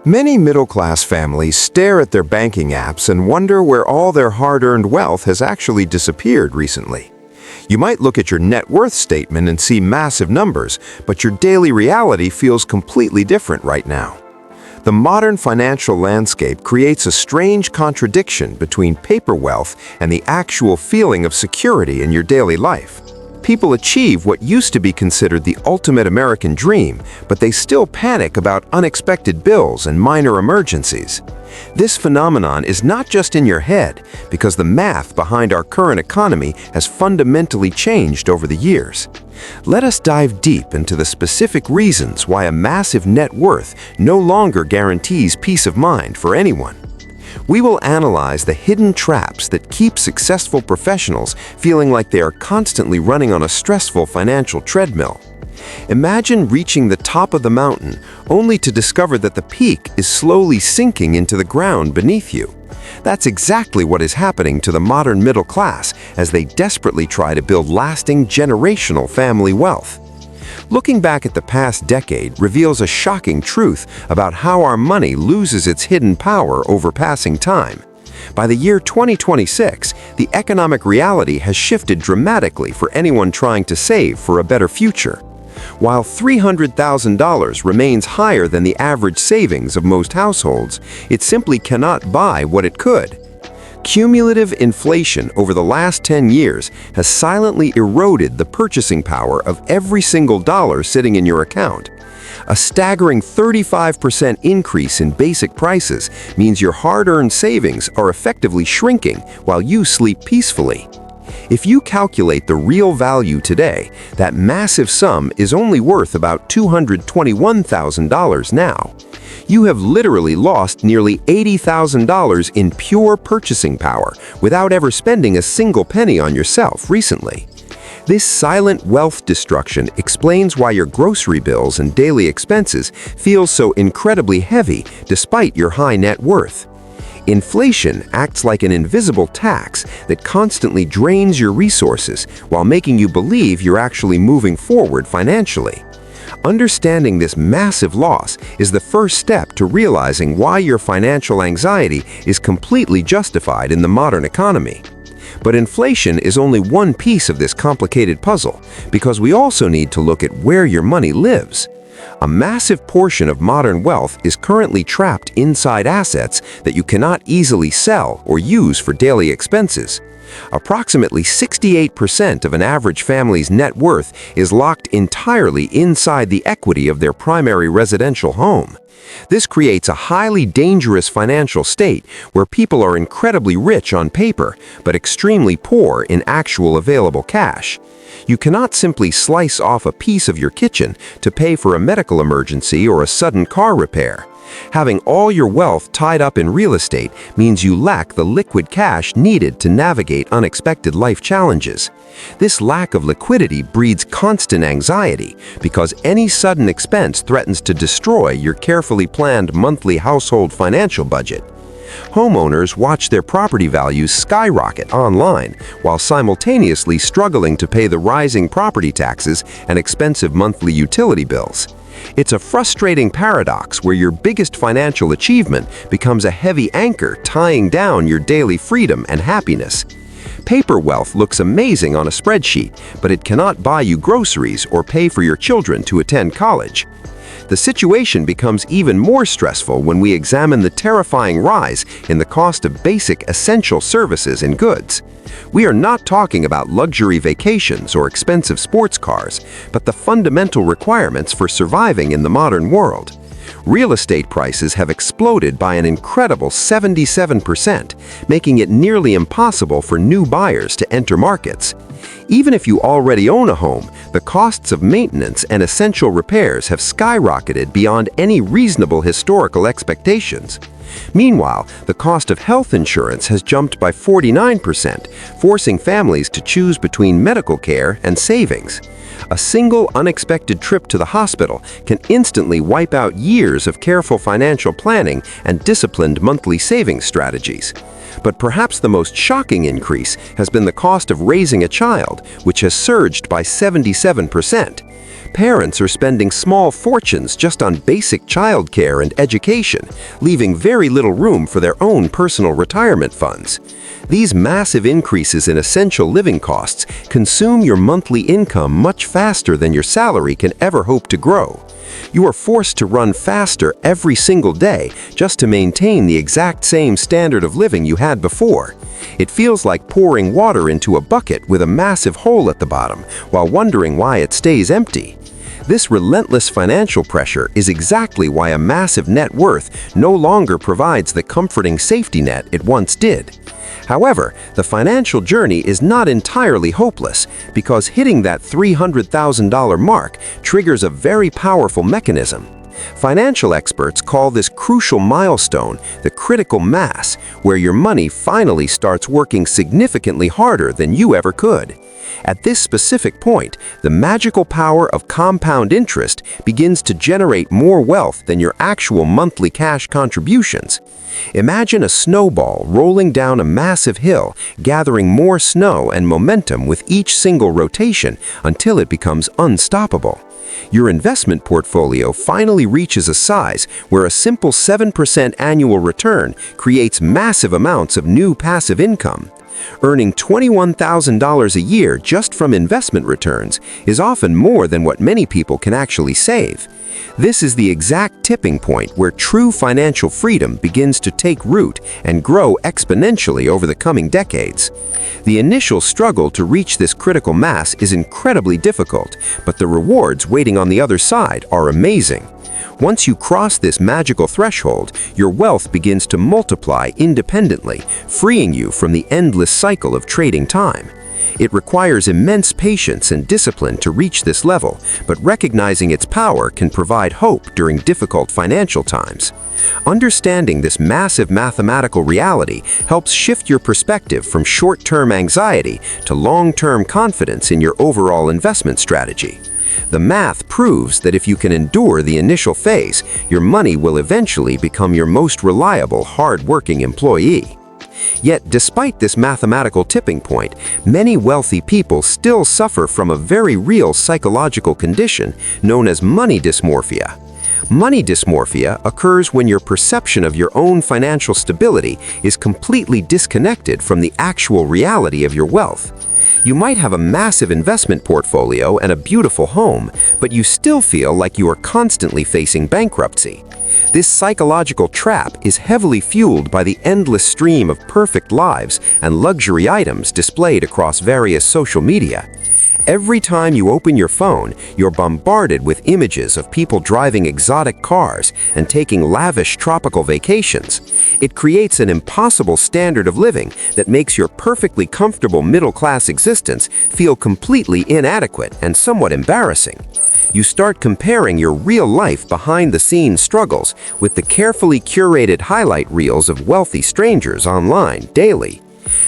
Many middle-class families stare at their banking apps and wonder where all their hard-earned wealth has actually disappeared recently. You might look at your net worth statement and see massive numbers, but your daily reality feels completely different right now. The modern financial landscape creates a strange contradiction between paper wealth and the actual feeling of security in your daily life. People achieve what used to be considered the ultimate American dream, but they still panic about unexpected bills and minor emergencies. This phenomenon is not just in your head, because the math behind our current economy has fundamentally changed over the years. Let us dive deep into the specific reasons why a massive net worth no longer guarantees peace of mind for anyone. We will analyze the hidden traps that keep successful professionals feeling like they are constantly running on a stressful financial treadmill. Imagine reaching the top of the mountain only to discover that the peak is slowly sinking into the ground beneath you. That's exactly what is happening to the modern middle class as they desperately try to build lasting generational family wealth. Looking back at the past decade reveals a shocking truth about how our money loses its hidden power over passing time. By the year 2026, the economic reality has shifted dramatically for anyone trying to save for a better future. While $300,000 remains higher than the average savings of most households, it simply cannot buy what it could. Cumulative inflation over the last 10 years has silently eroded the purchasing power of every single dollar sitting in your account. A staggering 35% increase in basic prices means your hard-earned savings are effectively shrinking while you sleep peacefully. If you calculate the real value today, that massive sum is only worth about $221,000 now. You have literally lost nearly $80,000 in pure purchasing power without ever spending a single penny on yourself recently. This silent wealth destruction explains why your grocery bills and daily expenses feel so incredibly heavy despite your high net worth. Inflation acts like an invisible tax that constantly drains your resources while making you believe you're actually moving forward financially. Understanding this massive loss is the first step to realizing why your financial anxiety is completely justified in the modern economy. But inflation is only one piece of this complicated puzzle, because we also need to look at where your money lives. A massive portion of modern wealth is currently trapped inside assets that you cannot easily sell or use for daily expenses. Approximately 68% of an average family's net worth is locked entirely inside the equity of their primary residential home. This creates a highly dangerous financial state where people are incredibly rich on paper, but extremely poor in actual available cash. You cannot simply slice off a piece of your kitchen to pay for a medical emergency or a sudden car repair. Having all your wealth tied up in real estate means you lack the liquid cash needed to navigate unexpected life challenges. This lack of liquidity breeds constant anxiety because any sudden expense threatens to destroy your carefully planned monthly household financial budget. Homeowners watch their property values skyrocket online while simultaneously struggling to pay the rising property taxes and expensive monthly utility bills. It's a frustrating paradox where your biggest financial achievement becomes a heavy anchor tying down your daily freedom and happiness. Paper wealth looks amazing on a spreadsheet, but it cannot buy you groceries or pay for your children to attend college. The situation becomes even more stressful when we examine the terrifying rise in the cost of basic essential services and goods. We are not talking about luxury vacations or expensive sports cars, but the fundamental requirements for surviving in the modern world. Real estate prices have exploded by an incredible 77%, making it nearly impossible for new buyers to enter markets. Even if you already own a home, the costs of maintenance and essential repairs have skyrocketed beyond any reasonable historical expectations. Meanwhile, the cost of health insurance has jumped by 49%, forcing families to choose between medical care and savings. A single unexpected trip to the hospital can instantly wipe out years of careful financial planning and disciplined monthly savings strategies. But perhaps the most shocking increase has been the cost of raising a child, which has surged by 77%. Parents are spending small fortunes just on basic childcare and education, leaving very little room for their own personal retirement funds. These massive increases in essential living costs consume your monthly income much faster than your salary can ever hope to grow. You are forced to run faster every single day just to maintain the exact same standard of living you had before. It feels like pouring water into a bucket with a massive hole at the bottom while wondering why it stays empty. This relentless financial pressure is exactly why a massive net worth no longer provides the comforting safety net it once did. However, the financial journey is not entirely hopeless because hitting that $300,000 mark triggers a very powerful mechanism. Financial experts call this crucial milestone the critical mass, where your money finally starts working significantly harder than you ever could. At this specific point, the magical power of compound interest begins to generate more wealth than your actual monthly cash contributions. Imagine a snowball rolling down a massive hill, gathering more snow and momentum with each single rotation until it becomes unstoppable. Your investment portfolio finally reaches a size where a simple 7% annual return creates massive amounts of new passive income. Earning $21,000 a year just from investment returns is often more than what many people can actually save. This is the exact tipping point where true financial freedom begins to take root and grow exponentially over the coming decades. The initial struggle to reach this critical mass is incredibly difficult, but the rewards waiting on the other side are amazing. Once you cross this magical threshold, your wealth begins to multiply independently, freeing you from the endless cycle of trading time. It requires immense patience and discipline to reach this level, but recognizing its power can provide hope during difficult financial times. Understanding this massive mathematical reality helps shift your perspective from short-term anxiety to long-term confidence in your overall investment strategy. The math proves that if you can endure the initial phase, your money will eventually become your most reliable, hard-working employee. Yet, despite this mathematical tipping point, many wealthy people still suffer from a very real psychological condition known as money dysmorphia. Money dysmorphia occurs when your perception of your own financial stability is completely disconnected from the actual reality of your wealth. You might have a massive investment portfolio and a beautiful home, but you still feel like you are constantly facing bankruptcy. This psychological trap is heavily fueled by the endless stream of perfect lives and luxury items displayed across various social media. Every time you open your phone, you're bombarded with images of people driving exotic cars and taking lavish tropical vacations. It creates an impossible standard of living that makes your perfectly comfortable middle-class existence feel completely inadequate and somewhat embarrassing. You start comparing your real-life behind-the-scenes struggles with the carefully curated highlight reels of wealthy strangers online daily.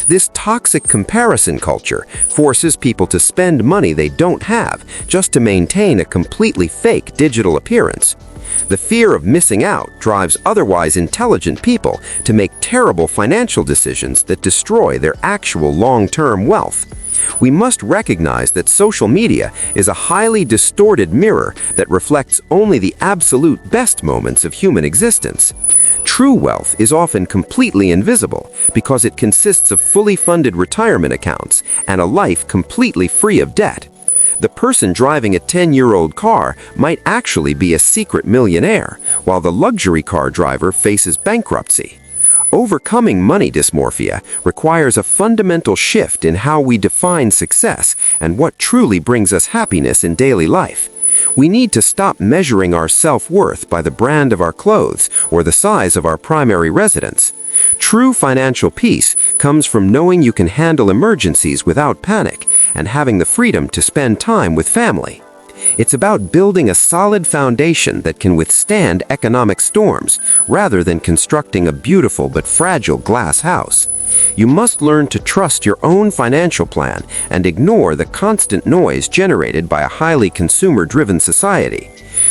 This toxic comparison culture forces people to spend money they don't have just to maintain a completely fake digital appearance. The fear of missing out drives otherwise intelligent people to make terrible financial decisions that destroy their actual long-term wealth. We must recognize that social media is a highly distorted mirror that reflects only the absolute best moments of human existence. True wealth is often completely invisible because it consists of fully funded retirement accounts and a life completely free of debt. The person driving a 10-year-old car might actually be a secret millionaire, while the luxury car driver faces bankruptcy. Overcoming money dysmorphia requires a fundamental shift in how we define success and what truly brings us happiness in daily life. We need to stop measuring our self-worth by the brand of our clothes or the size of our primary residence. True financial peace comes from knowing you can handle emergencies without panic and having the freedom to spend time with family. It's about building a solid foundation that can withstand economic storms, rather than constructing a beautiful but fragile glass house. You must learn to trust your own financial plan and ignore the constant noise generated by a highly consumer-driven society.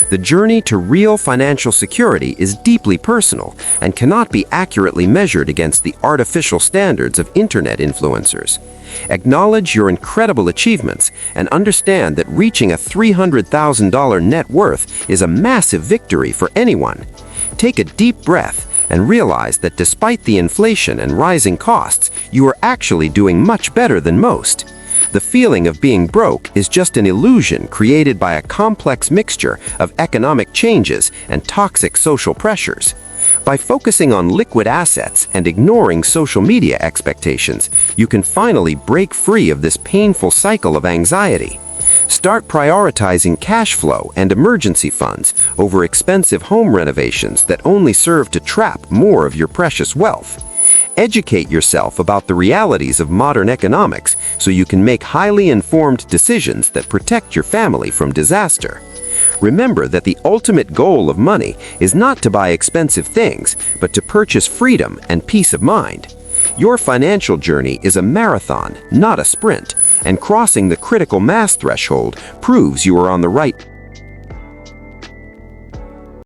The journey to real financial security is deeply personal and cannot be accurately measured against the artificial standards of internet influencers. Acknowledge your incredible achievements and understand that reaching a $300,000 net worth is a massive victory for anyone. Take a deep breath and realize that despite the inflation and rising costs, you are actually doing much better than most. The feeling of being broke is just an illusion created by a complex mixture of economic changes and toxic social pressures. By focusing on liquid assets and ignoring social media expectations, you can finally break free of this painful cycle of anxiety. Start prioritizing cash flow and emergency funds over expensive home renovations that only serve to trap more of your precious wealth. Educate yourself about the realities of modern economics so you can make highly informed decisions that protect your family from disaster. Remember that the ultimate goal of money is not to buy expensive things, but to purchase freedom and peace of mind. Your financial journey is a marathon, not a sprint, and crossing the critical mass threshold proves you are on the right